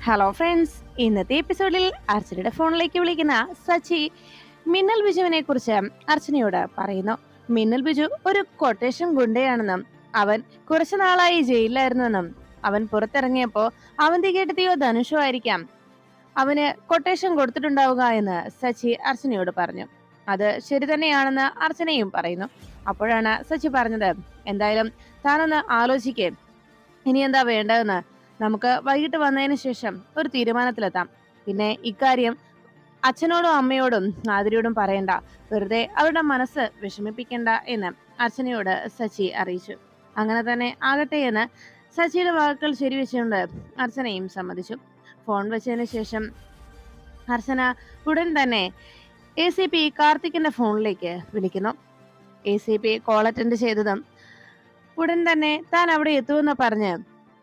Hello friends, ഇന്നത്തെ എപ്പിസോഡിൽ അർച്ചനയുടെ ഫോണിലേക്ക് വിളിക്കുന്ന സച്ചി മിന്നൽ ബിജുവിനെ കുറിച്ച് അർച്ചനയോട് പറയുന്നു. മിന്നൽ ബിജു ഒരു കൊട്ടേഷൻ ഗുണ്ടയാണെന്നും അവൻ കുറച്ചു നാളായി ജയിലിലായിരുന്നുവെന്നും അവൻ പുറത്തിറങ്ങിയപ്പോ അവന്തികേട്ടത്തെയോ ധനുഷോ ആയിരിക്കാം അവന് കൊട്ടേഷൻ കൊടുത്തിട്ടുണ്ടാവുക എന്ന് സച്ചി അർച്ചനയോട് പറഞ്ഞു. അത് ശരി തന്നെയാണെന്ന് അർച്ചനയും പറയുന്നു. അപ്പോഴാണ് സച്ചി പറഞ്ഞത്, എന്തായാലും താനൊന്ന് ആലോചിക്കേ, ഇനി എന്താ വേണ്ടതെന്ന്. നമുക്ക് വൈകിട്ട് വന്നതിന് ശേഷം ഒരു തീരുമാനത്തിലെത്താം. പിന്നെ ഇക്കാര്യം അച്ഛനോടും അമ്മയോടും ആതിരയോടും പറയണ്ട, വെറുതെ അവരുടെ മനസ്സ് വിഷമിപ്പിക്കണ്ട എന്ന് അർച്ചനയോട് സച്ചി അറിയിച്ചു. അങ്ങനെ തന്നെ ആകട്ടെ എന്ന് സച്ചിയുടെ വാക്കുകൾ ശരിവെച്ചുകൊണ്ട് അർച്ചനയും സമ്മതിച്ചു. ഫോൺ വെച്ചതിന് ശേഷം അർച്ചന ഉടൻ തന്നെ ACP കാർത്തിക്കിന്റെ ഫോണിലേക്ക് വിളിക്കുന്നു. ACP കോൾ അറ്റൻഡ് ചെയ്തതും ഉടൻ തന്നെ താൻ അവിടെ എത്തുമെന്ന് പറഞ്ഞ്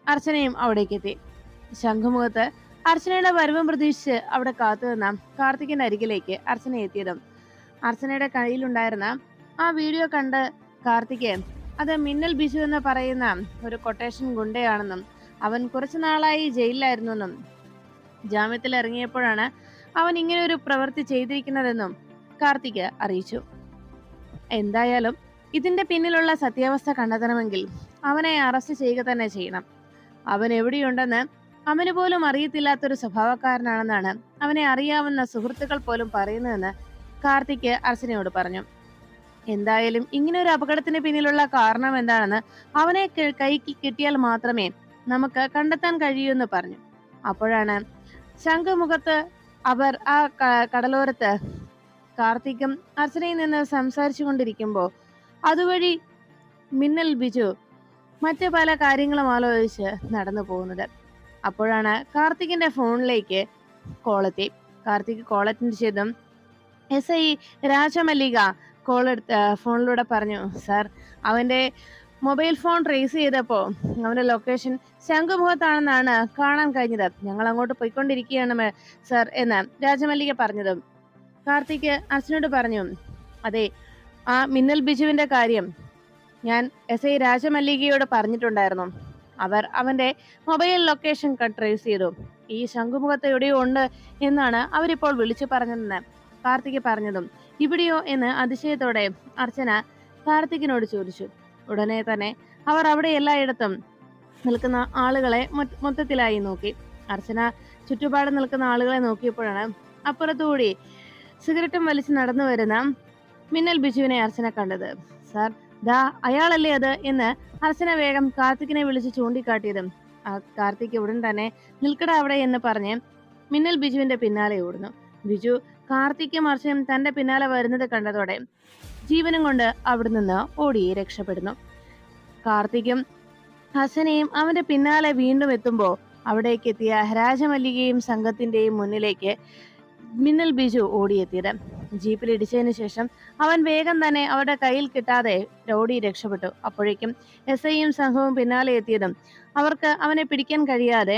അർച്ചനയും അവിടേക്ക് എത്തി. ശംഖുമുഖത്ത് അർച്ചനയുടെ വരവും പ്രതീക്ഷിച്ച് അവിടെ കാത്തുനിന്ന കാർത്തികിന്റെ അരികിലേക്ക് അർച്ചന എത്തിയതും അർച്ചനയുടെ കയ്യിലുണ്ടായിരുന്ന ആ വീഡിയോ കണ്ട് കാർത്തിക് അത് മിന്നൽ ബിജു എന്ന് പറയുന്ന ഒരു കൊട്ടേഷൻ ഗുണ്ടയാണെന്നും അവൻ കുറച്ചു നാളായി ജയിലിലായിരുന്നെന്നും ജാമ്യത്തിൽ ഇറങ്ങിയപ്പോഴാണ് അവൻ ഇങ്ങനെ ഒരു പ്രവൃത്തി ചെയ്തിരിക്കുന്നതെന്നും കാർത്തിക് അറിയിച്ചു. എന്തായാലും ഇതിന്റെ പിന്നിലുള്ള സത്യാവസ്ഥ കണ്ടെത്തണമെങ്കിൽ അവനെ അറസ്റ്റ് ചെയ്യുക തന്നെ ചെയ്യണം. അവൻ എവിടെയുണ്ടെന്ന് അവന് പോലും അറിയത്തില്ലാത്തൊരു സ്വഭാവക്കാരനാണെന്നാണ് അവനെ അറിയാവുന്ന സുഹൃത്തുക്കൾ പോലും പറയുന്നതെന്ന് കാർത്തിക് അർച്ചനയോട് പറഞ്ഞു. എന്തായാലും ഇങ്ങനെ ഒരു അപകടത്തിന് പിന്നിലുള്ള കാരണം എന്താണെന്ന് അവനെ കൈക്ക് കിട്ടിയാൽ മാത്രമേ നമുക്ക് കണ്ടെത്താൻ കഴിയൂ എന്ന് പറഞ്ഞു. അപ്പോഴാണ് ശംഖുമുഖത്ത് അവർ ആ കടലോരത്ത് കാർത്തിക്കും അർച്ചനയിൽ നിന്ന് സംസാരിച്ചു കൊണ്ടിരിക്കുമ്പോ അതുവഴി മിന്നൽ ബിജു മറ്റു പല കാര്യങ്ങളും ആലോചിച്ച് നടന്നു പോകുന്നത്. അപ്പോഴാണ് കാർത്തികിന്റെ ഫോണിലേക്ക് കോളെത്തി. കാർത്തിക് കോൾ അറ്റൻഡ് ചെയ്തും SI രാജമല്ലിക കോൾ എടുത്ത് ഫോണിലൂടെ പറഞ്ഞു, സാർ, അവന്റെ മൊബൈൽ ഫോൺ ട്രേസ് ചെയ്തപ്പോ അവന്റെ ലൊക്കേഷൻ ശംഖുമുഖത്താണെന്നാണ് കാണാൻ കഴിഞ്ഞത്. ഞങ്ങൾ അങ്ങോട്ട് പോയിക്കൊണ്ടിരിക്കുകയാണ് സാർ എന്ന് രാജമല്ലിക പറഞ്ഞതും കാർത്തിക് അർച്ചനോട് പറഞ്ഞു, അതെ, ആ മിന്നൽ ബിജുവിന്റെ കാര്യം ഞാൻ SI രാജമല്ലികയോട് പറഞ്ഞിട്ടുണ്ടായിരുന്നു. അവർ അവന്റെ മൊബൈൽ ലൊക്കേഷൻ ട്രേസ് ചെയ്തു. ഈ ശംഖുമുഖത്ത് എവിടെയോ ഉണ്ട് എന്നാണ് അവരിപ്പോൾ വിളിച്ചു പറഞ്ഞതെന്ന് കാർത്തിക് പറഞ്ഞതും ഇവിടെയോ എന്ന് അതിശയത്തോടെ അർച്ചന കാർത്തികിനോട് ചോദിച്ചു. ഉടനെ തന്നെ അവർ അവിടെ എല്ലായിടത്തും നിൽക്കുന്ന ആളുകളെ മൊത്തത്തിലായി നോക്കി. അർച്ചന ചുറ്റുപാട് നിൽക്കുന്ന ആളുകളെ നോക്കിയപ്പോഴാണ് അപ്പുറത്തുകൂടി സിഗരറ്റും വലിച്ച് നടന്നു വരുന്ന മിന്നൽ ബിജുവിനെ അർച്ചന കണ്ടത്. സാർ, ദാ അയാളല്ലേ അത് എന്ന് അർച്ചന വേഗം കാർത്തികിനെ വിളിച്ച് ചൂണ്ടിക്കാട്ടിയതും കാർത്തിക് ഉടൻ തന്നെ നിൽക്കട അവിടെ എന്ന് പറഞ്ഞ് മിന്നൽ ബിജുവിന്റെ പിന്നാലെ ഓടുന്നു. ബിജു കാർത്തിക്കും അർച്ചനയും തന്റെ പിന്നാലെ വരുന്നത് കണ്ടതോടെ ജീവനും കൊണ്ട് അവിടെ നിന്ന് ഓടി രക്ഷപ്പെടുന്നു. കാർത്തിക്കും അർച്ചനയും അവന്റെ പിന്നാലെ വീണ്ടും എത്തുമ്പോ അവിടേക്ക് എത്തിയ രാജമല്ലികയും സംഘത്തിന്റെയും മുന്നിലേക്ക് മിന്നൽ ബിജു ഓടിയെത്തിയത്. ജീപ്പിൽ ഇടിച്ചതിന് ശേഷം അവൻ വേഗം തന്നെ അവരുടെ കയ്യിൽ കിട്ടാതെ ഓടി രക്ഷപ്പെട്ടു. അപ്പോഴേക്കും SIയും സംഘവും പിന്നാലെ എത്തിയതും അവർക്ക് അവനെ പിടിക്കാൻ കഴിയാതെ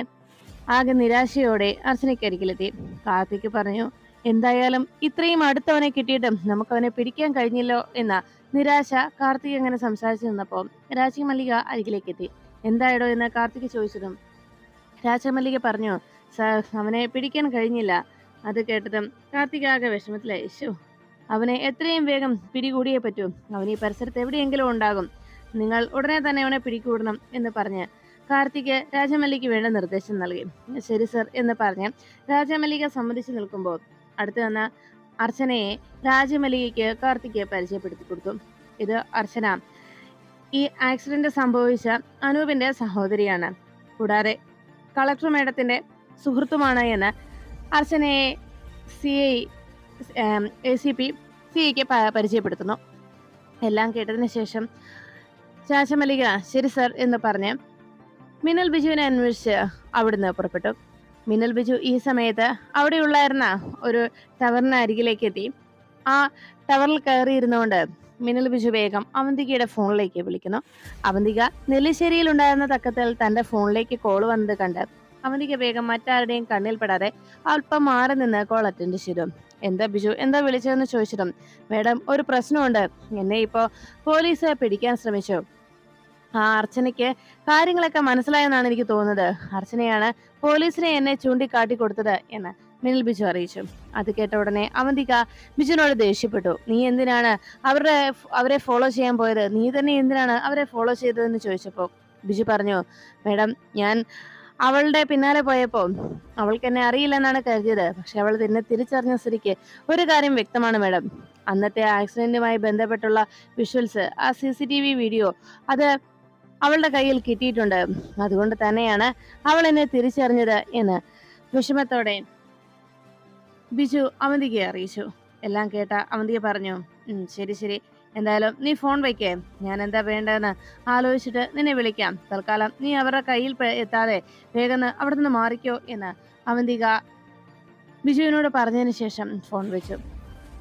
ആകെ നിരാശയോടെ അർച്ചനയ്ക്കരികിലെത്തി. കാർത്തിക് പറഞ്ഞു, എന്തായാലും ഇത്രയും അടുത്തവനെ കിട്ടിയിട്ടും നമുക്കവനെ പിടിക്കാൻ കഴിഞ്ഞില്ലോ എന്ന നിരാശ കാർത്തിക് അങ്ങനെ സംസാരിച്ചു നിന്നപ്പോ രാജമല്ലിക അരികിലേക്ക് എത്തി. എന്തായിടോ എന്ന് കാർത്തിക് ചോദിച്ചതും രാജമല്ലിക പറഞ്ഞു, സാർ, അവനെ പിടിക്കാൻ കഴിഞ്ഞില്ല. അത് കേട്ടതും കാർത്തിക് ആകെ വിഷമത്തിലായി. അവനെ എത്രയും വേഗം പിടികൂടിയേ പറ്റൂ. അവൻ ഈ പരിസരത്ത് എവിടെയെങ്കിലും ഉണ്ടാകും. നിങ്ങൾ ഉടനെ തന്നെ അവനെ പിടികൂടണം എന്ന് പറഞ്ഞ് കാർത്തിക് രാജമല്ലിക്ക് വേണ്ട നിർദ്ദേശം നൽകി. ശരി സർ എന്ന് പറഞ്ഞ് രാജമല്ലിക സമ്മതിച്ചു നിൽക്കുമ്പോൾ അടുത്ത് വന്ന അർച്ചനയെ രാജമല്ലികയ്ക്ക് കാർത്തിക് പരിചയപ്പെടുത്തി കൊടുത്തു. ഇത് അർച്ചന, ഈ ആക്സിഡന്റ് സംഭവിച്ച അനൂപിന്റെ സഹോദരിയാണ്. കൂടാതെ കളക്ടർ മേഡത്തിന്റെ സുഹൃത്തുമാണ് എന്ന് അർച്ചനയെ ACP CIക്ക് പരിചയപ്പെടുത്തുന്നു. എല്ലാം കേട്ടതിന് ശേഷം രാജമല്ലിക ശരി സർ എന്ന് പറഞ്ഞ് മിന്നൽ ബിജുവിനെ അന്വേഷിച്ച് അവിടുന്ന് പുറപ്പെട്ടു. മിന്നൽ ബിജു ഈ സമയത്ത് അവിടെ ഉണ്ടായിരുന്ന ഒരു ടവറിന് അരികിലേക്ക് എത്തി. ആ ടവറിൽ കയറിയിരുന്നുകൊണ്ട് മിന്നൽ ബിജു വേഗം അവന്തികയുടെ ഫോണിലേക്ക് വിളിക്കുന്നു. അവന്തിക നെല്ലിശ്ശേരിയിൽ ഉണ്ടായിരുന്ന തക്കത്തിൽ തന്റെ ഫോണിലേക്ക് കോൾ വന്നത് കണ്ട് അവന്തിക വേഗം മറ്റാരുടെയും കണ്ണിൽ പെടാതെ അല്പം മാറി നിന്ന് കോൾ അറ്റൻഡ് ചെയ്തു. എന്താ ബിജു, എന്താ വിളിച്ചതെന്ന് ചോദിച്ചിട്ടും, മേഡം, ഒരു പ്രശ്നമുണ്ട്. എന്നെ ഇപ്പോ പോലീസ് പിടിക്കാൻ ശ്രമിച്ചു. ആ അർച്ചനയ്ക്ക് കാര്യങ്ങളൊക്കെ മനസ്സിലായെന്നാണ് എനിക്ക് തോന്നുന്നത്. അർച്ചനയാണ് പോലീസിനെ എന്നെ ചൂണ്ടിക്കാട്ടി കൊടുത്തത് എന്ന് മിന്നൽ ബിജു അറിയിച്ചു. അത് കേട്ട ഉടനെ അവന്തിക ബിജുവിനോട് ദേഷ്യപ്പെട്ടു. നീ എന്തിനാണ് അവരെ ഫോളോ ചെയ്യാൻ പോയത്? നീ തന്നെ എന്തിനാണ് അവരെ ഫോളോ ചെയ്തതെന്ന് ചോദിച്ചപ്പോ ബിജു പറഞ്ഞു, മേഡം, ഞാൻ അവളുടെ പിന്നാലെ പോയപ്പോ അവൾക്ക് എന്നെ അറിയില്ലെന്നാണ് കരുതിയത്. പക്ഷെ അവൾ എന്നെ തിരിച്ചറിഞ്ഞ സ്ഥിതിക്ക് ഒരു കാര്യം വ്യക്തമാണ് മേഡം. അന്നത്തെ ആക്സിഡന്റുമായി ബന്ധപ്പെട്ടുള്ള വിഷ്വൽസ്, ആ CCTV വീഡിയോ, അത് അവളുടെ കയ്യിൽ കിട്ടിയിട്ടുണ്ട്. അതുകൊണ്ട് തന്നെയാണ് അവൾ എന്നെ തിരിച്ചറിഞ്ഞത് എന്ന് വിഷമത്തോടെ ബിജു അവന്തികയെ അറിയിച്ചു. എല്ലാം കേട്ട അവന്തിക പറഞ്ഞു, ശരി ശരി, എന്തായാലും നീ ഫോൺ വയ്ക്കേ, ഞാൻ എന്താ വേണ്ടതെന്ന് ആലോചിച്ചിട്ട് നിന്നെ വിളിക്കാം. തൽക്കാലം നീ അവരുടെ കയ്യിൽ എത്താതെ വേഗം അവിടെ നിന്ന് മാറിക്കോ എന്ന് അവന്തിക ബിജുവിനോട് പറഞ്ഞതിന് ശേഷം ഫോൺ വെച്ചു.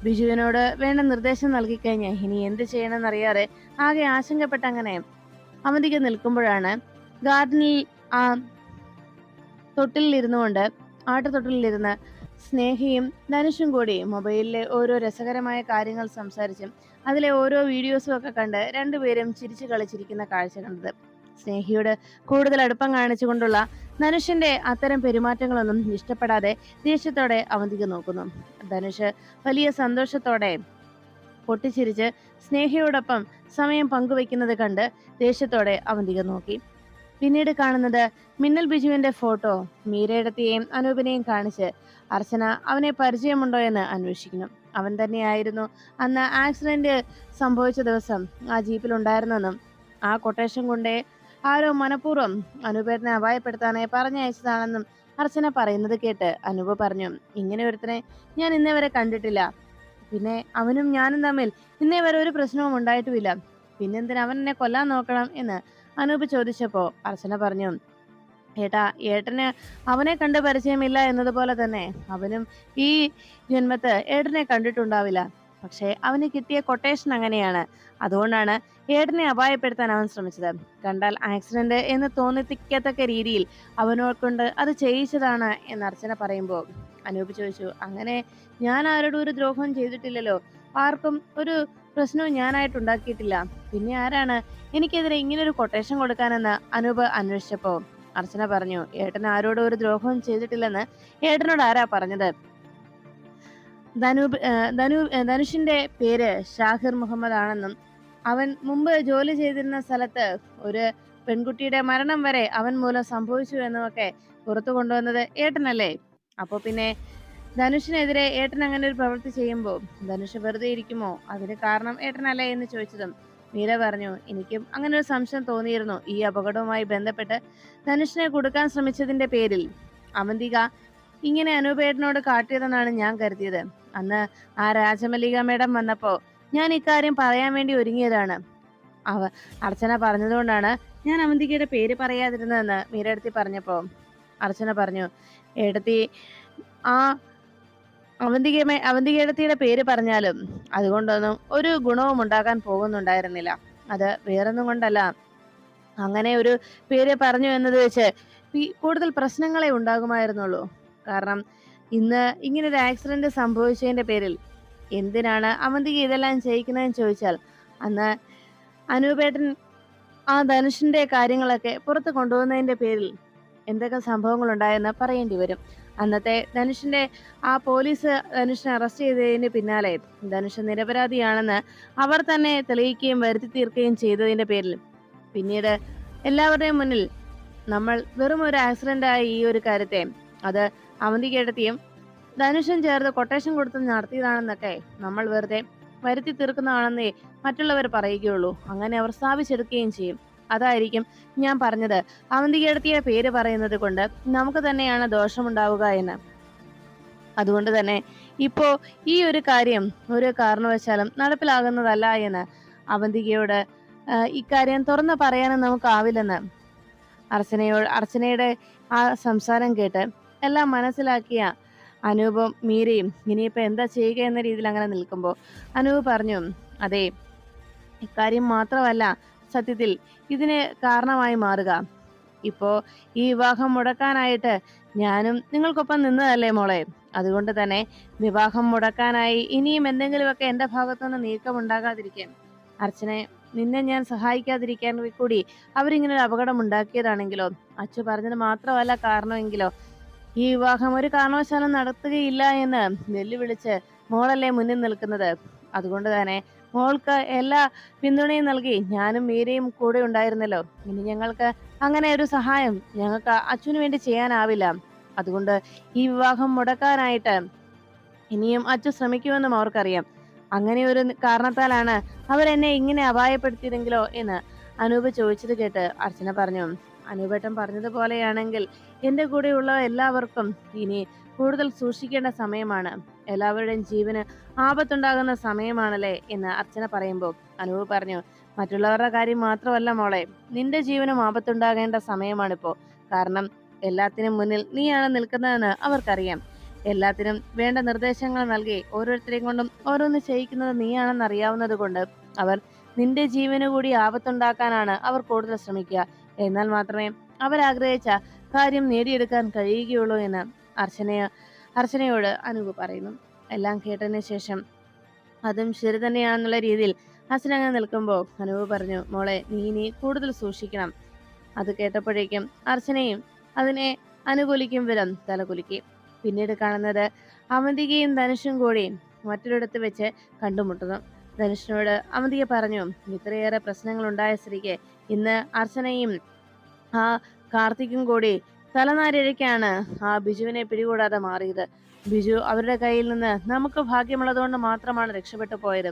ബിജുവിനോട് വേണ്ട നിർദ്ദേശം നൽകി കഴിഞ്ഞ് ഇനി എന്ത് ചെയ്യണമെന്നറിയാതെ ആകെ ആശങ്കപ്പെട്ട അങ്ങനെ അവന്തിക നിൽക്കുമ്പോഴാണ് ഗാർഡനിൽ ആ തൊട്ടിലിരുന്നുകൊണ്ട് ആട്ടുതൊട്ടിലിരുന്ന് സ്നേഹയും ധനുഷും കൂടി മൊബൈലിലെ ഓരോ രസകരമായ കാര്യങ്ങൾ സംസാരിച്ചും അതിലെ ഓരോ വീഡിയോസും ഒക്കെ കണ്ട് രണ്ടുപേരും ചിരിച്ചു കളിച്ചിരിക്കുന്ന കാഴ്ച കണ്ടത്. സ്നേഹിയോട് കൂടുതൽ അടുപ്പം കാണിച്ചുകൊണ്ടുള്ള ധനുഷിന്റെ അത്തരം പെരുമാറ്റങ്ങളൊന്നും ഇഷ്ടപ്പെടാതെ ദേഷ്യത്തോടെ അവന്തിക നോക്കുന്നു. ധനുഷ് വലിയ സന്തോഷത്തോടെ പൊട്ടിച്ചിരിച്ച് സ്നേഹയോടൊപ്പം സമയം പങ്കുവെക്കുന്നത് കണ്ട് ദേഷ്യത്തോടെ അവന്തിക നോക്കി. പിന്നീട് കാണുന്നത് മിന്നൽ ബിജുവിന്റെ ഫോട്ടോ മീരയിടത്തെയും അനൂപിനെയും കാണിച്ച് അർച്ചന അവനെ പരിചയമുണ്ടോ എന്ന് അന്വേഷിക്കുന്നു. അവൻ തന്നെയായിരുന്നു അന്ന് ആക്സിഡന്റ് സംഭവിച്ച ദിവസം ആ ജീപ്പിൽ ഉണ്ടായിരുന്നെന്നും ആ കൊട്ടേഷൻ കൊണ്ടേ ആരോ മനഃപൂർവ്വം അനൂപേട്ടനെ അപായപ്പെടുത്താനായി പറഞ്ഞയച്ചതാണെന്നും അർച്ചന പറയുന്നത് കേട്ട് അനൂപ് പറഞ്ഞു, ഇങ്ങനെ ഒരുത്തനെ ഞാൻ ഇന്നേ വരെ കണ്ടിട്ടില്ല. പിന്നെ അവനും ഞാനും തമ്മിൽ ഇന്നേ വരെ ഒരു പ്രശ്നവും ഉണ്ടായിട്ടുമില്ല. പിന്നെന്തിനാ അവൻ എന്നെ കൊല്ലാൻ നോക്കണം എന്ന് അനൂപ് ചോദിച്ചപ്പോ അർച്ചന പറഞ്ഞു, ഏട്ടന് അവനെ കണ്ട് പരിചയമില്ല എന്നതുപോലെ തന്നെ അവനും ഈ ജന്മത്ത് ഏട്ടനെ കണ്ടിട്ടുണ്ടാവില്ല. പക്ഷെ അവന് കിട്ടിയ കൊട്ടേഷൻ അങ്ങനെയാണ്. അതുകൊണ്ടാണ് ഏട്ടനെ അപായപ്പെടുത്താൻ അവൻ ശ്രമിച്ചത്. കണ്ടാൽ ആക്സിഡന്റ് എന്ന് തോന്നിപ്പിക്കത്തക്ക രീതിയിൽ അവനോട് അത് ചെയ്യിച്ചതാണ് എന്ന് അർച്ചന പറയുമ്പോ അനൂപ് ചോദിച്ചു, അങ്ങനെ ഞാൻ ആരോടും ഒരു ദ്രോഹം ചെയ്തിട്ടില്ലല്ലോ, ആർക്കും ഒരു പ്രശ്നവും ഞാനായിട്ട് ഉണ്ടാക്കിയിട്ടില്ല. പിന്നെ ആരാണ് എനിക്കെതിരെ ഇങ്ങനൊരു കൊട്ടേഷൻ കൊടുക്കാനെന്ന് അനൂപ് അന്വേഷിച്ചപ്പോ അർച്ചന പറഞ്ഞു, ഏട്ടൻ ആരോടും ഒരു ദ്രോഹവും ചെയ്തിട്ടില്ലെന്ന് ഏട്ടനോട് ആരാ പറഞ്ഞത്? ധനുഷിന്റെ പേര് ഷാഹിർ മുഹമ്മദ് ആണെന്നും അവൻ മുമ്പ് ജോലി ചെയ്തിരുന്ന സ്ഥലത്ത് ഒരു പെൺകുട്ടിയുടെ മരണം വരെ അവൻ മൂലം സംഭവിച്ചു എന്നുമൊക്കെ പുറത്തു കൊണ്ടുവന്നത് ഏട്ടനല്ലേ? അപ്പൊ പിന്നെ ധനുഷിനെതിരെ ഏട്ടൻ അങ്ങനെ ഒരു പ്രവൃത്തി ചെയ്യുമ്പോൾ ധനുഷ് വെറുതെ ഇരിക്കുമോ? അതിന് കാരണം ഏട്ടനല്ലേ എന്ന് ചോദിച്ചതും മീര പറഞ്ഞു, എനിക്കും അങ്ങനെ ഒരു സംശയം തോന്നിയിരുന്നു. ഈ അപകടവുമായി ബന്ധപ്പെട്ട് ധനുഷിനെ കൊടുക്കാൻ ശ്രമിച്ചതിന്റെ പേരിൽ അവന്തിക ഇങ്ങനെ അനൂപേട്ടനോട് കാട്ടിയതെന്നാണ് ഞാൻ കരുതിയത്. അന്ന് ആ രാജമല്ലിക മേഡം വന്നപ്പോ ഞാൻ ഇക്കാര്യം പറയാൻ വേണ്ടി ഒരുങ്ങിയതാണ്. അർച്ചന പറഞ്ഞതുകൊണ്ടാണ് ഞാൻ അവന്തികയുടെ പേര് പറയാതിരുന്നതെന്ന് മീരടുത്തി പറഞ്ഞപ്പോ അർച്ചന പറഞ്ഞു, ഏടത്തി ആ അവന്തികേടത്തിയുടെ പേര് പറഞ്ഞാലും അതുകൊണ്ടൊന്നും ഒരു ഗുണവും ഉണ്ടാകാൻ പോകുന്നുണ്ടായിരുന്നില്ല. അത് വേറൊന്നും കൊണ്ടല്ല, അങ്ങനെ ഒരു പേര് പറഞ്ഞു എന്നത് വെച്ച് കൂടുതൽ പ്രശ്നങ്ങളെ ഉണ്ടാകുമായിരുന്നുള്ളൂ. കാരണം ഇന്ന് ഇങ്ങനെ ഒരു ആക്സിഡന്റ് സംഭവിച്ചതിന്റെ പേരിൽ എന്തിനാണ് അവന്തിക ഇതെല്ലാം ചെയ്യിക്കുന്നതെന്ന് ചോദിച്ചാൽ അന്ന് അനൂപേട്ടൻ ആ ധനുഷിന്റെ കാര്യങ്ങളൊക്കെ പുറത്ത് കൊണ്ടുപോകുന്നതിന്റെ പേരിൽ എന്തൊക്കെ സംഭവങ്ങൾ ഉണ്ടായെന്ന് പറയേണ്ടി വരും. അന്നത്തെ ധനുഷിന്റെ ആ പോലീസ് ധനുഷിനെ അറസ്റ്റ് ചെയ്തതിന് പിന്നാലെ ധനുഷ് നിരപരാധിയാണെന്ന് അവർ തന്നെ തെളിയിക്കുകയും വരുത്തി തീർക്കുകയും ചെയ്തതിന്റെ പേരിൽ പിന്നീട് എല്ലാവരുടെയും മുന്നിൽ നമ്മൾ വെറും ഒരു ആക്സിഡന്റ് ആയ ഈ ഒരു കാര്യത്തെ അത് അവന്തികേടത്തിയും ധനുഷും ചേർത്ത് കൊട്ടേഷൻ കൊടുത്ത് നടത്തിയതാണെന്നൊക്കെ നമ്മൾ വെറുതെ വരുത്തി തീർക്കുന്നതാണെന്നേ മറ്റുള്ളവർ പറയുകയുള്ളൂ. അങ്ങനെ അവർ സ്ഥാപിച്ചെടുക്കുകയും ചെയ്യും. അതായിരിക്കും ഞാൻ പറഞ്ഞത്, അവന്തികേടത്തിയുടെ പേര് പറയുന്നത് കൊണ്ട് നമുക്ക് തന്നെയാണ് ദോഷമുണ്ടാവുക എന്ന്. അതുകൊണ്ട് തന്നെ ഇപ്പോ ഈ ഒരു കാര്യം ഒരു കാരണവശാലും നടപ്പിലാകുന്നതല്ല എന്ന് അവന്തികയോട് ഇക്കാര്യം തുറന്നു പറയാനും നമുക്കാവില്ലെന്ന് അർച്ചനയുടെ ആ സംസാരം കേട്ട് എല്ലാം മനസ്സിലാക്കിയ അനൂപും മീരയും ഇനിയിപ്പോ എന്താ ചെയ്യുക എന്ന രീതിയിൽ അങ്ങനെ നിൽക്കുമ്പോൾ അനൂപ് പറഞ്ഞു, അതെ, ഇക്കാര്യം മാത്രമല്ല സത്യത്തിൽ ഇതിന് കാരണമായി മാറുക. ഇപ്പോ ഈ വിവാഹം മുടക്കാനായിട്ട് ഞാനും നിങ്ങൾക്കൊപ്പം നിന്നതല്ലേ മോളെ? അതുകൊണ്ട് തന്നെ വിവാഹം മുടക്കാനായി ഇനിയും എന്തെങ്കിലുമൊക്കെ എന്റെ ഭാഗത്തുനിന്ന് നീക്കം ഉണ്ടാകാതിരിക്കാൻ അർച്ചനെ നിന്നെ ഞാൻ സഹായിക്കാതിരിക്കാൻ കൂടി അവരിങ്ങനെ ഒരു അപകടം ഉണ്ടാക്കിയതാണെങ്കിലോ, അച്ചു പറഞ്ഞത് മാത്രമല്ല കാരണമെങ്കിലോ, ഈ വിവാഹം ഒരു കാരണവശാലും നടത്തുകയില്ല എന്ന് വെല്ലുവിളിച്ച് മോളല്ലേ മുന്നിൽ നിൽക്കുന്നത്. അതുകൊണ്ട് തന്നെ മോൾക്ക് എല്ലാ പിന്തുണയും നൽകി ഞാനും മീരയും കൂടെ ഉണ്ടായിരുന്നല്ലോ. ഇനി ഞങ്ങൾക്ക് അങ്ങനെ ഒരു സഹായം ഞങ്ങൾക്ക് അച്ഛനു വേണ്ടി ചെയ്യാനാവില്ല. അതുകൊണ്ട് ഈ വിവാഹം മുടക്കാനായിട്ട് ഇനിയും അച്ഛൻ ശ്രമിക്കുമെന്നും അവർക്കറിയാം. അങ്ങനെ ഒരു കാരണത്താലാണ് അവരെന്നെ ഇങ്ങനെ അപായപ്പെടുത്തിയതെങ്കിലോ എന്ന് അനൂപ് ചോദിച്ചത് കേട്ട് അർച്ചന പറഞ്ഞു, അനൂപേട്ടൻ പറഞ്ഞതുപോലെയാണെങ്കിൽ എന്റെ കൂടെയുള്ള എല്ലാവർക്കും ഇനി കൂടുതൽ സൂക്ഷിക്കേണ്ട സമയമാണ്. എല്ലാവരുടെയും ജീവന് ആപത്തുണ്ടാകുന്ന സമയമാണല്ലേ എന്ന് അർച്ചന പറയുമ്പോൾ അനൂപ് പറഞ്ഞു, മറ്റുള്ളവരുടെ കാര്യം മാത്രമല്ല മോളെ, നിന്റെ ജീവനും ആപത്തുണ്ടാകേണ്ട സമയമാണിപ്പോ. കാരണം എല്ലാത്തിനും മുന്നിൽ നീയാണ് നിൽക്കുന്നതെന്ന് അവർക്കറിയാം. എല്ലാത്തിനും വേണ്ട നിർദ്ദേശങ്ങൾ നൽകി ഓരോരുത്തരെയും കൊണ്ടും ഓരോന്ന് ചെയ്യിക്കുന്നത് നീയാണെന്ന് അറിയാവുന്നത് കൊണ്ട് അവർ നിന്റെ ജീവന് കൂടി ആപത്തുണ്ടാക്കാനാണ് അവർ കൂടുതൽ ശ്രമിക്കുക. എന്നാൽ മാത്രമേ അവരാഗ്രഹിച്ച കാര്യം നേടിയെടുക്കാൻ കഴിയുകയുള്ളൂ എന്ന് അർച്ചനയോട് അനൂപ് പറയുന്നു. എല്ലാം കേട്ടതിന് ശേഷം അതും ശരി തന്നെയാണെന്നുള്ള രീതിയിൽ അർച്ചന അങ്ങനെ നിൽക്കുമ്പോൾ അനൂപ് പറഞ്ഞു, മോളെ നീ കൂടുതൽ സൂക്ഷിക്കണം. അത് കേട്ടപ്പോഴേക്കും അർച്ചനയും അതിനെ അനുകൂലിക്കും വിധം തലകുലുക്കി. പിന്നീട് കാണുന്നത് അവന്തികയും ധനുഷും കൂടി മറ്റൊരിടത്ത് വെച്ച് കണ്ടുമുട്ടുന്നു. ധനുഷിനോട് അവന്തിക പറഞ്ഞു, ഇത്രയേറെ പ്രശ്നങ്ങൾ ഉണ്ടായ സ്ഥിതിക്ക് ഇന്ന് അർച്ചനയും ആ കാർത്തിക്കും കൂടി തലനാരിഴയ്ക്കാണ് ആ ബിജുവിനെ പിടികൂടാതെ മാറിയത്. ബിജു അവരുടെ കയ്യിൽ നിന്ന് നമുക്ക് ഭാഗ്യമുള്ളതുകൊണ്ട് മാത്രമാണ് രക്ഷപ്പെട്ടു പോയത്.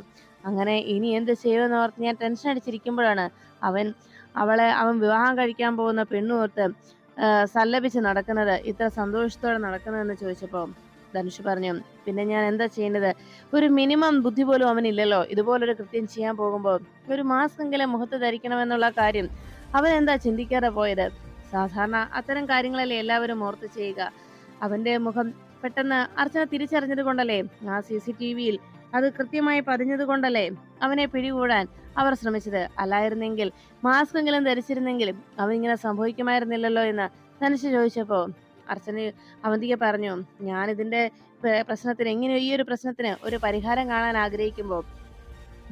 അങ്ങനെ ഇനി എന്ത് ചെയ്യുമെന്ന് ഓർത്ത് ഞാൻ ടെൻഷൻ അടിച്ചിരിക്കുമ്പോഴാണ് അവൻ വിവാഹം കഴിക്കാൻ പോകുന്ന പെണ്ണുോർത്ത് സല്ലപിച്ച് നടക്കുന്നത്, ഇത്ര സന്തോഷത്തോടെ നടക്കുന്നതെന്ന് ചോദിച്ചപ്പോൾ ധനുഷ് പറഞ്ഞു, പിന്നെ ഞാൻ എന്താ ചെയ്യേണ്ടത്? ഒരു മിനിമം ബുദ്ധി പോലും അവനില്ലല്ലോ. ഇതുപോലൊരു കൃത്യം ചെയ്യാൻ പോകുമ്പോൾ ഒരു മാസ്കെങ്കിലും മുഖത്ത് ധരിക്കണമെന്നുള്ള കാര്യം അവൻ എന്താ ചിന്തിക്കാതെ പോയത്? സാധാരണ അത്തരം കാര്യങ്ങളല്ലേ എല്ലാവരും ഓർത്ത് ചെയ്യുക. അവന്റെ മുഖം പെട്ടെന്ന് അർച്ചന തിരിച്ചറിഞ്ഞത് കൊണ്ടല്ലേ, ആ CCTV-യിൽ അത് കൃത്യമായി പതിഞ്ഞത് കൊണ്ടല്ലേ അവനെ പിടികൂടാൻ അവർ ശ്രമിച്ചത്. അല്ലായിരുന്നെങ്കിൽ മാസ്കെങ്കിലും ധരിച്ചിരുന്നെങ്കിലും അവനിങ്ങനെ സംഭവിക്കുമായിരുന്നില്ലല്ലോ എന്ന് ധനുഷ് ചോദിച്ചപ്പോ അവന്തിക പറഞ്ഞു, ഞാൻ ഇതിന്റെ പ്രശ്നത്തിന് ഈ ഒരു പ്രശ്നത്തിന് ഒരു പരിഹാരം കാണാൻ ആഗ്രഹിക്കുമ്പോൾ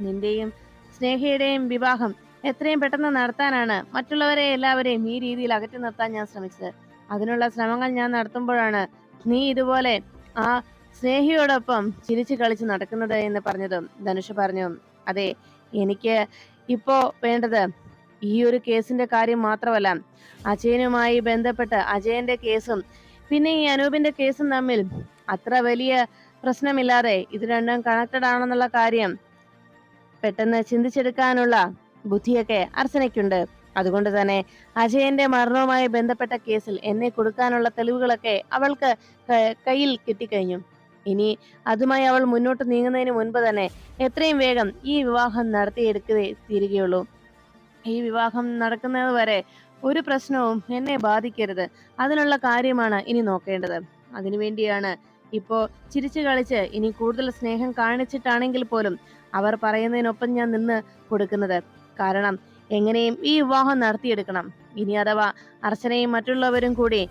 നിന്റെയും സ്നേഹയുടെയും വിവാഹം എത്രയും പെട്ടെന്ന് നടത്താനാണ് മറ്റുള്ളവരെ എല്ലാവരെയും ഈ രീതിയിൽ അകറ്റി നിർത്താൻ ഞാൻ ശ്രമിച്ചത്. അതിനുള്ള ശ്രമങ്ങൾ ഞാൻ നടത്തുമ്പോഴാണ് നീ ഇതുപോലെ ആ സ്നേഹിയോടൊപ്പം ചിരിച്ചു കളിച്ച് നടക്കുന്നത് എന്ന് പറഞ്ഞതും ധനുഷ് പറഞ്ഞു, അതെ, എനിക്ക് ഇപ്പോ വേണ്ടത് ഈ ഒരു കേസിന്റെ കാര്യം മാത്രമല്ല, അജയനുമായി ബന്ധപ്പെട്ട് അജയന്റെ കേസും പിന്നെ ഈ അനൂപിന്റെ കേസും തമ്മിൽ അത്ര വലിയ പ്രശ്നമില്ലാതെ ഇത് രണ്ടും കണക്റ്റഡ് ആണെന്നുള്ള കാര്യം പെട്ടെന്ന് ചിന്തിച്ചെടുക്കാനുള്ള ബുദ്ധിയൊക്കെ അർച്ചനയ്ക്കുണ്ട്. അതുകൊണ്ട് തന്നെ അജയന്റെ മരണവുമായി ബന്ധപ്പെട്ട കേസിൽ എന്നെ കൊടുക്കാനുള്ള തെളിവുകളൊക്കെ അവൾക്ക് കയ്യിൽ കിട്ടിക്കഴിഞ്ഞു. ഇനി അതുമായി അവൾ മുന്നോട്ട് നീങ്ങുന്നതിന് മുൻപ് തന്നെ എത്രയും വേഗം ഈ വിവാഹം നടത്തിയെടുക്കേ തീരുകയുള്ളൂ. ഈ വിവാഹം നടക്കുന്നത് വരെ ഒരു പ്രശ്നവും എന്നെ ബാധിക്കരുത്. അതിനുള്ള കാര്യമാണ് ഇനി നോക്കേണ്ടത്. അതിനുവേണ്ടിയാണ് ഇപ്പോ ചിരിച്ചു കളിച്ച് ഇനി കൂടുതൽ സ്നേഹം കാണിച്ചിട്ടാണെങ്കിൽ പോലും അവർ പറയുന്നതിനൊപ്പം ഞാൻ നിന്ന് കൊടുക്കുന്നത്. കാരണം എങ്ങനെയും ഈ വിവാഹം നടത്തിയെടുക്കണം. ഇനി അഥവാ അർച്ചനയും മറ്റുള്ളവരും കൂടി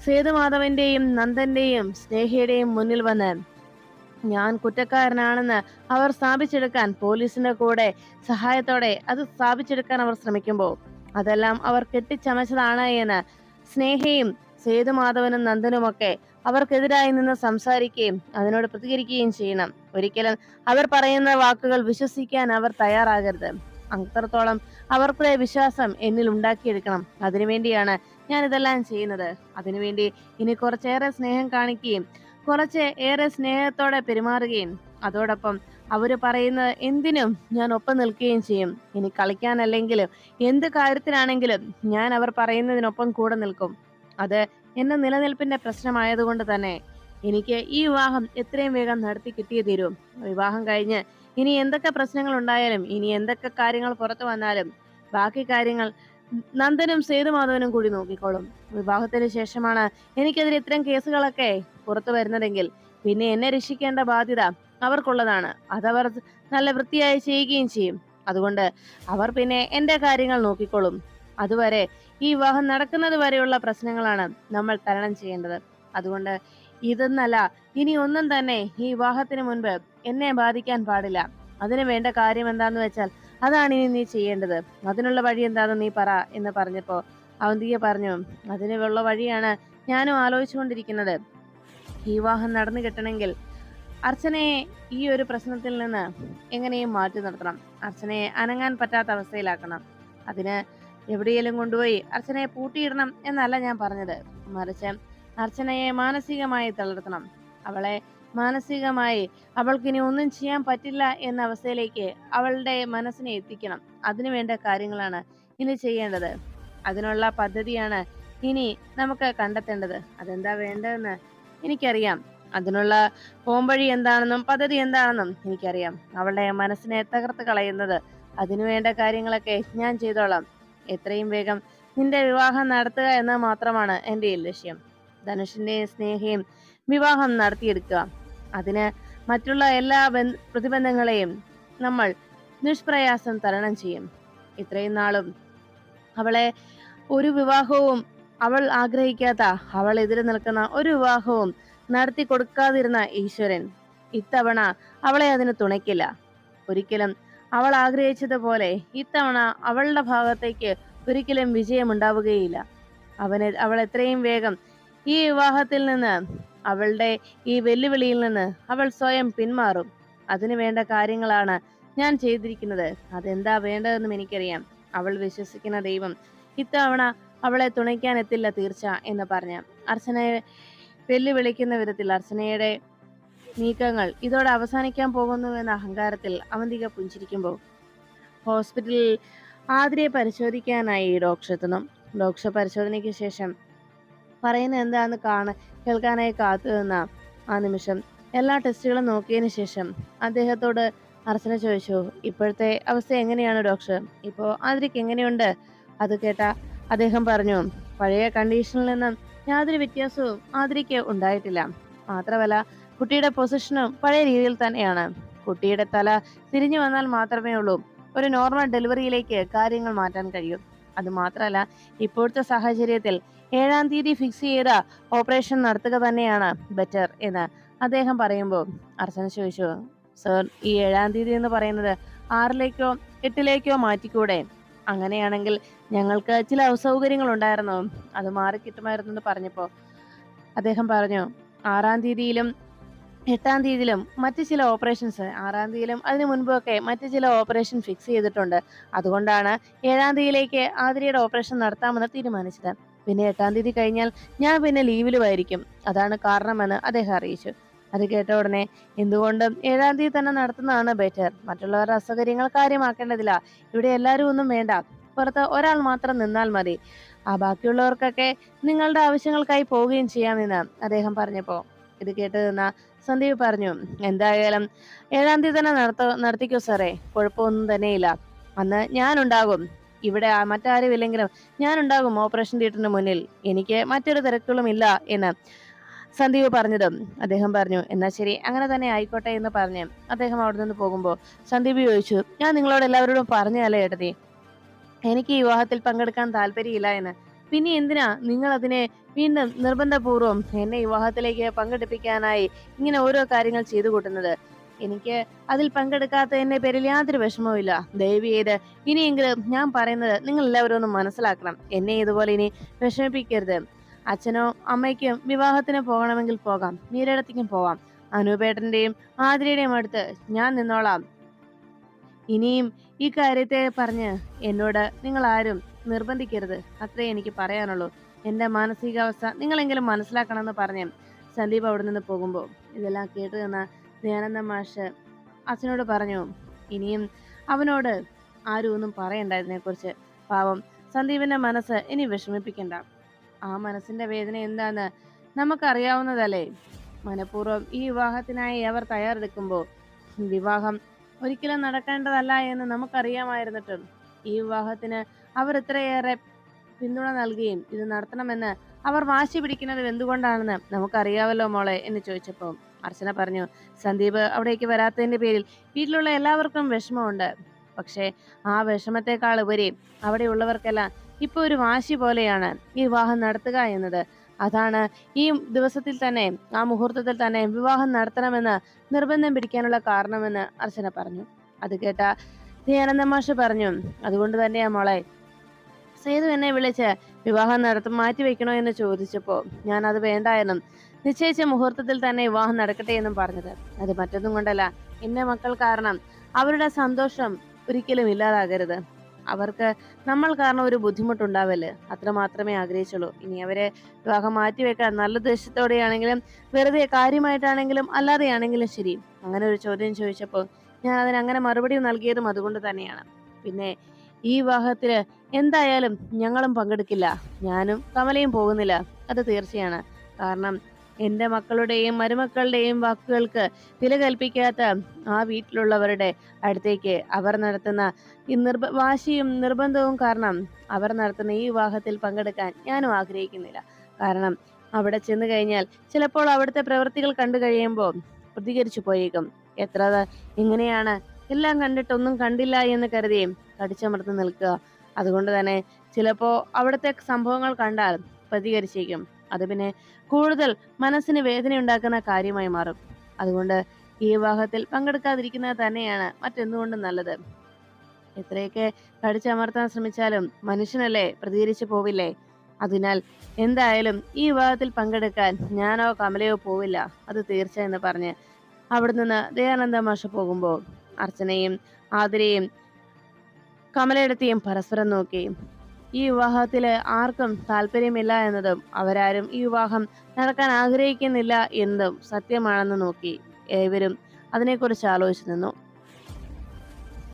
സേതുമാധവന്റെയും നന്ദന്റെയും സ്നേഹയുടെയും മുന്നിൽ വന്ന് ഞാൻ കുറ്റക്കാരനാണെന്ന് അവർ സ്ഥാപിച്ചെടുക്കാൻ പോലീസിന്റെ കൂടെ സഹായത്തോടെ അത് സ്ഥാപിച്ചെടുക്കാൻ അവർ ശ്രമിക്കുമ്പോൾ അതെല്ലാം അവർ കെട്ടിച്ചമച്ചതാണ് എന്ന് സ്നേഹയും സേതുമാധവനും നന്ദനുമൊക്കെ അവർക്കെതിരായി നിന്ന് സംസാരിക്കുകയും അതിനോട് പ്രതികരിക്കുകയും ചെയ്യണം. ഒരിക്കലും അവർ പറയുന്ന വാക്കുകൾ വിശ്വസിക്കാൻ അവർ തയ്യാറാകരുത്. അത്രത്തോളം അവർക്കുള്ള വിശ്വാസം എന്നിൽ ഉണ്ടാക്കിയെടുക്കണം. അതിനുവേണ്ടിയാണ് ഞാൻ ഇതെല്ലാം ചെയ്യുന്നത്. അതിനുവേണ്ടി ഇനി കുറച്ചേറെ സ്നേഹം കാണിക്കുകയും കുറച്ച് ഏറെ സ്നേഹത്തോടെ പെരുമാറുകയും അതോടൊപ്പം അവര് പറയുന്ന എന്തിനും ഞാൻ ഒപ്പം നിൽക്കുകയും ചെയ്യും. ഇനി കളിക്കാനല്ലെങ്കിലും എന്ത് കാര്യത്തിനാണെങ്കിലും ഞാൻ അവർ പറയുന്നതിനൊപ്പം കൂടെ നിൽക്കും. അത് എന്റെ നിലനിൽപ്പിന്റെ പ്രശ്നമായതുകൊണ്ട് തന്നെ എനിക്ക് ഈ വിവാഹം എത്രയും വേഗം നടത്തി കിട്ടിയേ തീരൂ. വിവാഹം കഴിഞ്ഞ് ഇനി എന്തൊക്കെ പ്രശ്നങ്ങൾ ഉണ്ടായാലും ഇനി എന്തൊക്കെ കാര്യങ്ങൾ പുറത്തു വന്നാലും ബാക്കി കാര്യങ്ങൾ നന്ദനും സേതുമാധവനും കൂടി നോക്കിക്കോളും. വിവാഹത്തിന് ശേഷമാണ് എനിക്കെതിരെ ഇത്തരം കേസുകളൊക്കെ പുറത്തു വരുന്നതെങ്കിൽ പിന്നെ എന്നെ രക്ഷിക്കേണ്ട ബാധ്യത അവർക്കുള്ളതാണ്. അതവർ നല്ല വൃത്തിയായി ചെയ്യുകയും ചെയ്യും. അതുകൊണ്ട് അവർ പിന്നെ എന്റെ കാര്യങ്ങൾ നോക്കിക്കോളും. അതുവരെ ഈ വിവാഹം നടക്കുന്നത് വരെയുള്ള പ്രശ്നങ്ങളാണ് നമ്മൾ തരണം ചെയ്യേണ്ടത്. അതുകൊണ്ട് ഇതൊന്നല്ല, ഇനി ഒന്നും തന്നെ ഈ വിവാഹത്തിന് മുൻപ് എന്നെ ബാധിക്കാൻ പാടില്ല. അതിന് വേണ്ട കാര്യം എന്താന്ന് വെച്ചാൽ അതാണ് ഇനി നീ ചെയ്യേണ്ടത്. അതിനുള്ള വഴി എന്താണെന്ന് നീ പറ എന്ന് പറഞ്ഞപ്പോ അവന്തിക പറഞ്ഞു, അതിനുള്ള വഴിയാണ് ഞാനും ആലോചിച്ചുകൊണ്ടിരിക്കുന്നത്. ഈ വിവാഹം നടന്നു കിട്ടണമെങ്കിൽ അർച്ചനയെ ഈ ഒരു പ്രശ്നത്തിൽ നിന്ന് എങ്ങനെയും മാറ്റി നിർത്തണം. അർച്ചനയെ അനങ്ങാൻ പറ്റാത്ത അവസ്ഥയിലാക്കണം. അതിന് എവിടെയെങ്കിലും കൊണ്ടുപോയി അർച്ചനയെ പൂട്ടിയിടണം എന്നല്ല ഞാൻ പറഞ്ഞത്. മറിച്ച് അർച്ചനയെ മാനസികമായി തളർത്തണം. അവളെ മാനസികമായി അവൾക്കിനി ഒന്നും ചെയ്യാൻ പറ്റില്ല എന്ന അവസ്ഥയിലേക്ക് അവളുടെ മനസ്സിനെ എത്തിക്കണം. അതിനു വേണ്ട കാര്യങ്ങളാണ് ഇനി ചെയ്യേണ്ടത്. അതിനുള്ള പദ്ധതിയാണ് ഇനി നമുക്ക് കണ്ടെത്തേണ്ടത്. അതെന്താ വേണ്ടതെന്ന് എനിക്കറിയാം. അതിനുള്ള പോംവഴി എന്താണെന്നും പദ്ധതി എന്താണെന്നും എനിക്കറിയാം. അവളുടെ മനസ്സിനെ തകർത്ത് കളയുന്നത്, അതിനുവേണ്ട കാര്യങ്ങളൊക്കെ ഞാൻ ചെയ്തോളാം. എത്രയും വേഗം നിന്റെ വിവാഹം നടത്തുക എന്ന് മാത്രമാണ് എൻ്റെ ലക്ഷ്യം. ധനുഷിന്റെയും സ്നേഹയും വിവാഹം നടത്തിയെടുക്കുക. അതിന് മറ്റുള്ള എല്ലാ പ്രതിബന്ധങ്ങളെയും നമ്മൾ നിഷ്പ്രയാസം തരണം ചെയ്യും. ഇത്രയും നാളും അവളെ ഒരു വിവാഹവും അവൾ ആഗ്രഹിക്കാത്ത, അവൾ എതിരെ നിൽക്കുന്ന ഒരു വിവാഹവും നടത്തി കൊടുക്കാതിരുന്ന ഈശ്വരൻ ഇത്തവണ അവളെ അതിന് തുണയ്ക്കില്ല. ഒരിക്കലും അവൾ ആഗ്രഹിച്ചതുപോലെ ഇത്തവണ അവളുടെ ഭാഗത്തേക്ക് ഒരിക്കലും വിജയമുണ്ടാവുകയില്ല. അവൾ എത്രയും വേഗം ഈ വിവാഹത്തിൽ നിന്ന്, അവളുടെ ഈ വെല്ലുവിളിയിൽ നിന്ന് അവൾ സ്വയം പിന്മാറും. അതിനു വേണ്ട കാര്യങ്ങളാണ് ഞാൻ ചെയ്തിരിക്കുന്നത്. അതെന്താ വേണ്ടതെന്നും എനിക്കറിയാം. അവൾ വിശ്വസിക്കുന്ന ദൈവം ഇത്തവണ അവളെ തുണയ്ക്കാൻ എത്തില്ല തീർച്ച എന്ന് പറഞ്ഞ അർച്ചനയെ വെല്ലുവിളിക്കുന്ന വിധത്തിൽ അർച്ചനയുടെ നീക്കങ്ങൾ ഇതോടെ അവസാനിക്കാൻ പോകുന്നു എന്ന അഹങ്കാരത്തിൽ അവന്തിക പുഞ്ചിരിക്കുമ്പോൾ ഹോസ്പിറ്റലിൽ ആതിരയെ പരിശോധിക്കാനായി ഡോക്ടർ എത്തുന്നു. ഡോക്ടർ പരിശോധനയ്ക്ക് ശേഷം പറയുന്ന എന്താന്ന് കേൾക്കാനായി കാത്തു നിന്ന ആ നിമിഷം എല്ലാ ടെസ്റ്റുകളും നോക്കിയതിനു ശേഷം അദ്ദേഹത്തോട് അർച്ചന ചോദിച്ചു, ഇപ്പോഴത്തെ അവസ്ഥ എങ്ങനെയാണ് ഡോക്ടർ? ഇപ്പോ ആതിരയ്ക്ക് എങ്ങനെയുണ്ട്? അത് കേട്ട അദ്ദേഹം പറഞ്ഞു, പഴയ കണ്ടീഷനിൽ നിന്നും യാതൊരു വ്യത്യാസവും ആതിരയ്ക്ക് ഉണ്ടായിട്ടില്ല. മാത്രമല്ല കുട്ടിയുടെ പൊസിഷനും പഴയ രീതിയിൽ തന്നെയാണ്. കുട്ടിയുടെ തല തിരിഞ്ഞു വന്നാൽ മാത്രമേ ഉള്ളൂ ഒരു നോർമൽ ഡെലിവറിയിലേക്ക് കാര്യങ്ങൾ മാറ്റാൻ കഴിയും. അത് മാത്രമല്ല ഇപ്പോഴത്തെ സാഹചര്യത്തിൽ 7-ാം തീയതി ഫിക്സ് ചെയ്ത ഓപ്പറേഷൻ നടത്തുക തന്നെയാണ് ബെറ്റർ എന്ന് അദ്ദേഹം പറയുമ്പോൾ അർച്ചന ചോദിച്ചു, സർ, ഈ 7-ാം തീയതി എന്ന് പറയുന്നത് 6-ലേക്കോ 8-ലേക്കോ മാറ്റിക്കൂടെ? അങ്ങനെയാണെങ്കിൽ ഞങ്ങൾക്ക് ചില അസൗകര്യങ്ങൾ ഉണ്ടായിരുന്നു, അത് മാറിക്കിട്ടുമായിരുന്നു എന്ന് പറഞ്ഞപ്പോൾ അദ്ദേഹം പറഞ്ഞു, 6-ാം തീയതിയിലും 8-ാം തീയതിയിലും മറ്റു ചില ഓപ്പറേഷൻസ്, 6-ാം തീയതിയിലും അതിനു മുൻപൊക്കെ മറ്റു ചില ഓപ്പറേഷൻ ഫിക്സ് ചെയ്തിട്ടുണ്ട്. അതുകൊണ്ടാണ് 7-ാം തീയതിയിലേക്ക് ആതിരയുടെ ഓപ്പറേഷൻ നടത്താമെന്ന് തീരുമാനിച്ചത്. പിന്നെ 8-ാം തീയതി കഴിഞ്ഞാൽ ഞാൻ പിന്നെ ലീവിലുമായിരിക്കും. അതാണ് കാരണമെന്ന് അദ്ദേഹം അറിയിച്ചു. അത് കേട്ട ഉടനെ എന്തുകൊണ്ടും 7-ാം തീയതി തന്നെ നടത്തുന്നതാണ് ബെറ്റർ. മറ്റുള്ളവരുടെ അസൗകര്യങ്ങൾ കാര്യമാക്കേണ്ടതില്ല. ഇവിടെ എല്ലാവരും ഒന്നും വേണ്ട, പുറത്ത് ഒരാൾ മാത്രം നിന്നാൽ മതി. ബാക്കിയുള്ളവർക്കൊക്കെ നിങ്ങളുടെ ആവശ്യങ്ങൾക്കായി പോവുകയും ചെയ്യാമെന്ന് അദ്ദേഹം പറഞ്ഞപ്പോ ഇത് കേട്ട് നിന്ന സന്ദീപ് പറഞ്ഞു, എന്തായാലും 7-ാം തീയതി തന്നെ നടത്തിക്കോ സാറേ, കുഴപ്പമൊന്നും തന്നെയില്ല. അന്ന് ഞാനുണ്ടാകും ഇവിടെ, മറ്റാരും ഇല്ലെങ്കിലും ഞാനുണ്ടാകും ഓപ്പറേഷൻ തിയേറ്ററിന് മുന്നിൽ. എനിക്ക് മറ്റൊരു തിരക്കുകളും ഇല്ല എന്ന് സന്ദീപ് പറഞ്ഞതും അദ്ദേഹം പറഞ്ഞു, എന്നാ ശരി, അങ്ങനെ തന്നെ ആയിക്കോട്ടെ എന്ന് പറഞ്ഞ് അദ്ദേഹം അവിടെ നിന്ന് പോകുമ്പോൾ സന്ദീപ് ചോദിച്ചു, ഞാൻ നിങ്ങളോട് എല്ലാവരോടും പറഞ്ഞല്ലേ ഏട്ടതി, എനിക്ക് ഈ വിവാഹത്തിൽ പങ്കെടുക്കാൻ താല്പര്യമില്ല എന്ന്. പിന്നെ എന്തിനാ നിങ്ങൾ അതിനെ വീണ്ടും നിർബന്ധപൂർവ്വം എന്നെ വിവാഹത്തിലേക്ക് പങ്കെടുപ്പിക്കാനായി ഇങ്ങനെ ഓരോ കാര്യങ്ങൾ ചെയ്തു കൂട്ടുന്നത്? എനിക്ക് അതിൽ പങ്കെടുക്കാത്തതിന്റെ പേരിൽ യാതൊരു വിഷമവും ഇല്ല. ദയവ് ചെയ്ത് ഇനിയെങ്കിലും ഞാൻ പറയുന്നത് നിങ്ങൾ എല്ലാവരും ഒന്ന് മനസ്സിലാക്കണം. എന്നെ ഇതുപോലെ ഇനി വിഷമിപ്പിക്കരുത്. അച്ഛനോ അമ്മയ്ക്കും വിവാഹത്തിന് പോകണമെങ്കിൽ പോകാം, മീരടത്തേക്കും പോവാം. അനൂപേട്ടന്റെയും ആതിരയുടെയും അടുത്ത് ഞാൻ നിന്നോളാം. ഇനിയും ഈ കാര്യത്തെ പറഞ്ഞ് എന്നോട് നിങ്ങൾ ആരും നിർബന്ധിക്കരുത്. അത്രേ എനിക്ക് പറയാനുള്ളൂ. എന്റെ മാനസികാവസ്ഥ നിങ്ങളെങ്കിലും മനസ്സിലാക്കണമെന്ന് പറഞ്ഞ് സന്ദീപ് അവിടെ നിന്ന് പോകുമ്പോൾ ഇതെല്ലാം കേട്ട് നിന്ന ദയാനന്ദ മാഷ് അച്ഛനോട് പറഞ്ഞു, ഇനിയും അവനോട് ആരും ഒന്നും പറയണ്ട ഇതിനെക്കുറിച്ച്. പാവം സന്ദീപിന്റെ മനസ്സ് ഇനി വിഷമിപ്പിക്കണ്ട. ആ മനസ്സിന്റെ വേദന എന്താന്ന് നമുക്കറിയാവുന്നതല്ലേ. മനഃപൂർവ്വം ഈ വിവാഹത്തിനായി അവർ തയ്യാറെടുക്കുമ്പോൾ വിവാഹം ഒരിക്കലും നടക്കേണ്ടതല്ല എന്ന് നമുക്കറിയാമായിരുന്നിട്ടും ഈ വിവാഹത്തിന് അവർ ഇത്രയേറെ പിന്തുണ നൽകുകയും ഇത് നടത്തണമെന്ന് അവർ വാശി പിടിക്കുന്നത് എന്തുകൊണ്ടാണെന്ന് നമുക്കറിയാവല്ലോ മോളെ എന്ന് ചോദിച്ചപ്പോൾ അർച്ചന പറഞ്ഞു, സന്ദീപ് അവിടേക്ക് വരാത്തതിന്റെ പേരിൽ വീട്ടിലുള്ള എല്ലാവർക്കും വിഷമമുണ്ട്. പക്ഷെ ആ വിഷമത്തെക്കാൾ ഉപരി അവിടെയുള്ളവർക്കെല്ലാം ഇപ്പൊ ഒരു വാശി പോലെയാണ് ഈ വിവാഹം നടത്തുക എന്നത്. അതാണ് ഈ ദിവസത്തിൽ തന്നെ, ആ മുഹൂർത്തത്തിൽ തന്നെ വിവാഹം നടത്തണമെന്ന് നിർബന്ധം പിടിക്കാനുള്ള കാരണമെന്ന് അർച്ചന പറഞ്ഞു. അത് കേട്ട ദയാനന്ദ മാഷ് പറഞ്ഞു. അതുകൊണ്ട് തന്നെയാ മോളെ സേതു എന്നെ വിളിച്ച് വിവാഹം മാറ്റിവെക്കണോ എന്ന് ചോദിച്ചപ്പോ ഞാൻ അത് വേണ്ട എന്നും നിശ്ചയിച്ച മുഹൂർത്തത്തിൽ തന്നെ വിവാഹം നടക്കട്ടെ എന്നും പറഞ്ഞത്. അത് മറ്റൊന്നും കൊണ്ടല്ല, എന്റെ മക്കൾ കാരണം അവരുടെ സന്തോഷം ഒരിക്കലും ഇല്ലാതാകരുത്. അവർക്ക് നമ്മൾ കാരണം ഒരു ബുദ്ധിമുട്ടുണ്ടാവല്ലേ, അത്ര മാത്രമേ ആഗ്രഹിച്ചുള്ളൂ. ഇനി അവരെ വിവാഹം മാറ്റിവെക്കാൻ നല്ല ഉദ്ദേശത്തോടെയാണെങ്കിലും വെറുതെ കാര്യമായിട്ടാണെങ്കിലും അല്ലാതെയാണെങ്കിലും ശരി, അങ്ങനെ ഒരു ചോദ്യം ചോദിച്ചപ്പോൾ ഞാൻ അതിന് അങ്ങനെ മറുപടി നൽകിയതും അതുകൊണ്ട് തന്നെയാണ്. പിന്നെ ഈ വിവാഹത്തില് എന്തായാലും ഞങ്ങളും പങ്കെടുക്കില്ല. ഞാനും കമലയും പോകുന്നില്ല. അത് തീർച്ചയാണ്. കാരണം എന്റെ മക്കളുടെയും മരുമക്കളുടെയും വാക്കുകൾക്ക് വില കൽപ്പിക്കാത്ത ആ വീട്ടിലുള്ളവരുടെ അടുത്തേക്ക് അവർ നടത്തുന്ന ഈ വാശിയും നിർബന്ധവും കാരണം അവർ നടത്തുന്ന ഈ വിവാഹത്തിൽ പങ്കെടുക്കാൻ ഞാനും ആഗ്രഹിക്കുന്നില്ല. കാരണം അവിടെ ചെന്ന് കഴിഞ്ഞാൽ ചിലപ്പോൾ അവിടുത്തെ പ്രവൃത്തികൾ കണ്ടു കഴിയുമ്പോൾ പ്രതികരിച്ചു പോയേക്കും. എത്ര എങ്ങനെയാണ് എല്ലാം കണ്ടിട്ടൊന്നും കണ്ടില്ല എന്ന് കരുതിയും കടിച്ചമർത്ത് നിൽക്കുക. അതുകൊണ്ട് തന്നെ ചിലപ്പോ അവിടുത്തെ സംഭവങ്ങൾ കണ്ടാൽ പ്രതികരിച്ചേക്കും. അത് പിന്നെ കൂടുതൽ മനസ്സിന് വേദന ഉണ്ടാക്കുന്ന കാര്യമായി മാറും. അതുകൊണ്ട് ഈ വിവാഹത്തിൽ പങ്കെടുക്കാതിരിക്കുന്നത് തന്നെയാണ് മറ്റെന്തുകൊണ്ടും നല്ലത്. എത്രയൊക്കെ കടിച്ചമർത്താൻ ശ്രമിച്ചാലും മനുഷ്യനല്ലേ, പ്രതികരിച്ചു പോവില്ലേ? അതിനാൽ എന്തായാലും ഈ വിവാഹത്തിൽ പങ്കെടുക്കാൻ ഞാനോ കമലയോ പോവില്ല, അത് തീർച്ച എന്ന് പറഞ്ഞ് അവിടെ നിന്ന് ദയാനന്ദ മാഷ് പോകുമ്പോൾ അർച്ചനയും ആതിരയും കമലയിടത്തെയും പരസ്പരം നോക്കി. ഈ വിവാഹത്തില് ആർക്കും താല്പര്യമില്ല എന്നതും അവരാരും ഈ വിവാഹം നടക്കാൻ ആഗ്രഹിക്കുന്നില്ല എന്നതും സത്യമാണെന്ന് നോക്കി ഏവരും അതിനെക്കുറിച്ച് ആലോചിച്ചു നിന്നു.